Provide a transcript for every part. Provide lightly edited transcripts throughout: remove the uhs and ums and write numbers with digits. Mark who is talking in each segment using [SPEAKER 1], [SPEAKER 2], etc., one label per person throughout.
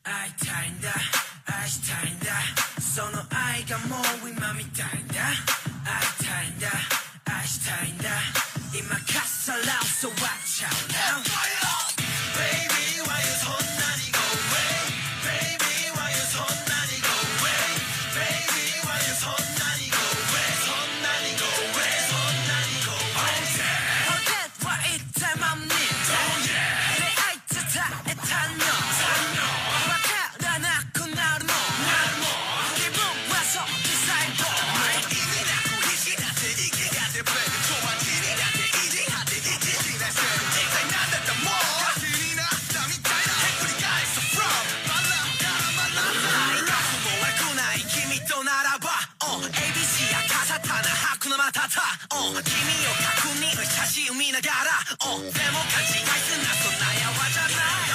[SPEAKER 1] 会いたいんだ愛したいんだその愛がもう今みたいんだ会いたいんだ愛したいんだ今かっさら教わっちゃう Now Baby why you そんなに go away Baby why you そんなに go away Baby why you そんなに go away そんなに go away そんなに go away Forget は一体何人出会い伝えたのわからなくなるの気分はそっちサイド意味なく必死だって息が出て今日は地味だって意地張って一時なせ一体何だったもうガキになったみたいな繰り返す From バラから学んだ過去も悪くない君とならば ABC や飾ったな白のまたた君を確認写真見ながらでも勘違いすんなそんなやわじゃない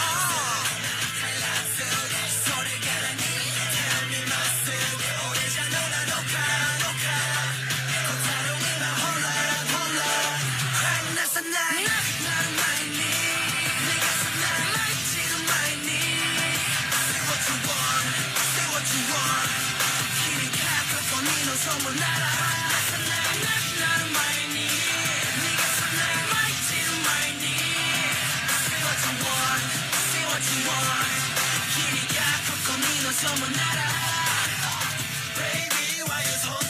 [SPEAKER 1] それからに Tell me まっすぐ俺じゃのなのか答えを今ほらほら離さないなくなる前に逃がさない散る前に Say what you want Say what you want 君がここに望むなら離さないなくなる前に逃がさない散る前に Say what you want Say what you want 君がここに望むなら Baby why you so